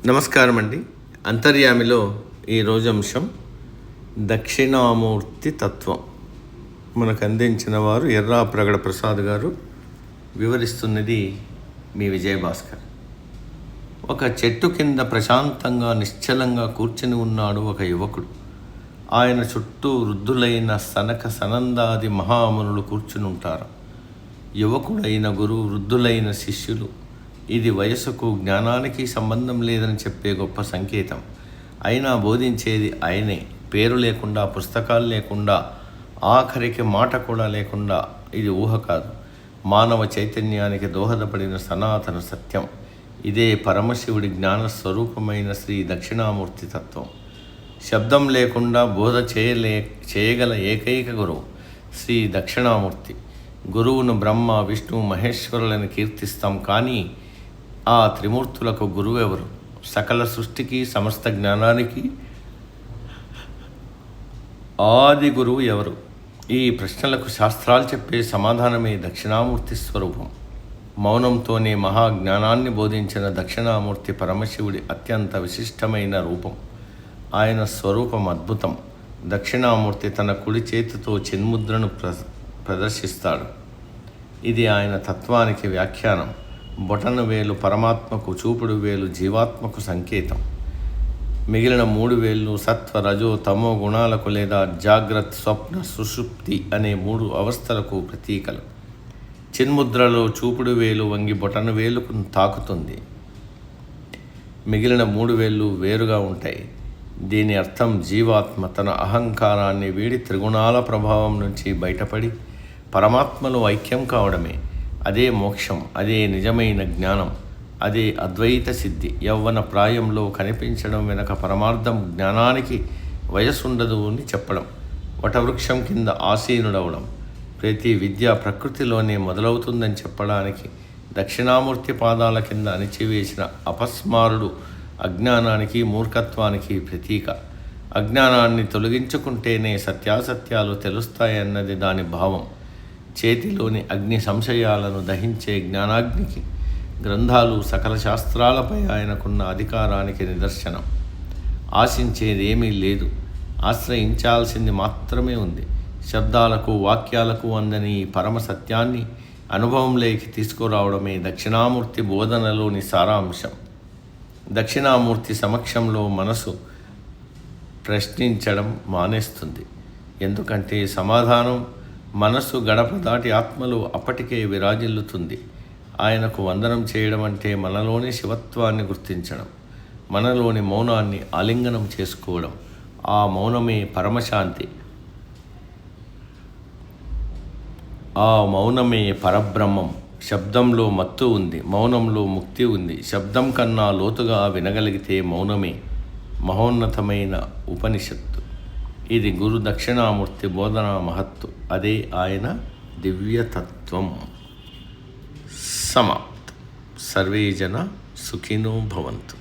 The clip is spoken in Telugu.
నమస్కారం అండి. అంతర్యామిలో ఈరోజు అంశం దక్షిణామూర్తి తత్వం. మనకు అందించిన వారు ఎర్రా ప్రగడ ప్రసాద్ గారు. వివరిస్తున్నది మీ విజయభాస్కర్. ఒక చెట్టు కింద ప్రశాంతంగా నిశ్చలంగా కూర్చుని ఉన్నాడు ఒక యువకుడు. ఆయన చుట్టూ వృద్ధులైన సనక సనందాది మహామునులు కూర్చుని ఉంటారు. యువకుడైన గురువు, వృద్ధులైన శిష్యులు. ఇది వయసుకు జ్ఞానానికి సంబంధం లేదని చెప్పే గొప్ప సంకేతం. అయినా బోధించేది ఆయనే. పేరు లేకుండా, పుస్తకాలు లేకుండా, ఆఖరికి మాట కూడా లేకుండా. ఇది ఊహ కాదు, మానవ చైతన్యానికి దోహదపడిన సనాతన సత్యం. ఇదే పరమశివుడి జ్ఞానస్వరూపమైన శ్రీ దక్షిణామూర్తి తత్వం. శబ్దం లేకుండా బోధ చేయగల ఏకైక గురువు శ్రీ దక్షిణామూర్తి. గురువును బ్రహ్మ, విష్ణు, మహేశ్వరులను కీర్తిస్తాం, కానీ ఆ త్రిమూర్తులకు గురువు ఎవరు? సకల సృష్టికి, సమస్త జ్ఞానానికి ఆది గురువు ఎవరు? ఈ ప్రశ్నలకు శాస్త్రాలు చెప్పే సమాధానమే దక్షిణామూర్తి స్వరూపం. మౌనంతోనే మహాజ్ఞానాన్ని బోధించిన దక్షిణామూర్తి పరమశివుడి అత్యంత విశిష్టమైన రూపం. ఆయన స్వరూపం అద్భుతం. దక్షిణామూర్తి తన కుడి చేతితో చిన్ముద్రను ప్రదర్శిస్తాడు. ఇది ఆయన తత్వానికి వ్యాఖ్యానం. బొటన వేలు పరమాత్మకు, చూపుడు వేలు జీవాత్మకు సంకేతం. మిగిలిన 3 వేళ్ళు సత్వ, రజో, తమో గుణాలకు లేదా జాగ్రత్త, స్వప్న, సుషుప్తి అనే 3 అవస్థలకు ప్రతీకలు. చిన్ముద్రలో చూపుడు వేలు వంగి బొటన వేలుకు తాకుతుంది. మిగిలిన 3 వేళ్ళు వేరుగా ఉంటాయి. దీని అర్థం జీవాత్మ తన అహంకారాన్ని వీడి త్రిగుణాల ప్రభావం నుంచి బయటపడి పరమాత్మలో ఐక్యం కావడమే. అదే మోక్షం, అదే నిజమైన జ్ఞానం, అదే అద్వైత సిద్ధి. యవ్వన ప్రాయంలో కనిపించడం వెనక పరమార్థం. జ్ఞానానికి వయసుండదు అని చెప్పడం, వటవృక్షం కింద ఆసీనుడవడం, ప్రతి విద్య ప్రకృతిలోనే మొదలవుతుందని చెప్పడానికి, దక్షిణామూర్తి పాదాల కింద అణిచివేసిన అపస్మారుడు అజ్ఞానానికి, మూర్ఖత్వానికి ప్రతీక. అజ్ఞానాన్ని తొలగించుకుంటేనే సత్యాసత్యాలు తెలుస్తాయన్నది దాని భావం. చేతిలోని అగ్ని సంశయాలను దహించే జ్ఞానాగ్నికి గ్రంథాలు, సకల శాస్త్రాలపై ఆయనకున్న అధికారానికి నిదర్శనం. ఆశించేది ఏమీ లేదు, ఆశ్రయించాల్సింది మాత్రమే ఉంది. శబ్దాలకు, వాక్యాలకు అందని ఈ పరమ సత్యాన్ని అనుభవంలోకి తీసుకురావడమే దక్షిణామూర్తి బోధనలోని సారాంశం. దక్షిణామూర్తి సమక్షంలో మనసు ప్రశ్నించడం మానేస్తుంది. ఎందుకంటే సమాధానం మనసు గడప దాటి ఆత్మలో అప్పటికే విరాజిల్లుతుంది. ఆయనకు వందనం చేయడం అంటే మనలోని శివత్వాన్ని గుర్తించడం, మనలోని మౌనాన్ని ఆలింగనం చేసుకోవడం. ఆ మౌనమే పరమశాంతి, ఆ మౌనమే పరబ్రహ్మం. శబ్దంలో మత్తు ఉంది, మౌనంలో ముక్తి ఉంది. శబ్దం కన్నా లోతుగా వినగలిగితే మౌనమే మహోన్నతమైన ఉపనిషత్తు. ఇది గురు దక్షిణామూర్తి బోధనా మహత్తు. అదే ఆయన దివ్యతత్వం. సమాప్తం. సర్వే జన సుఖినో భవంతు.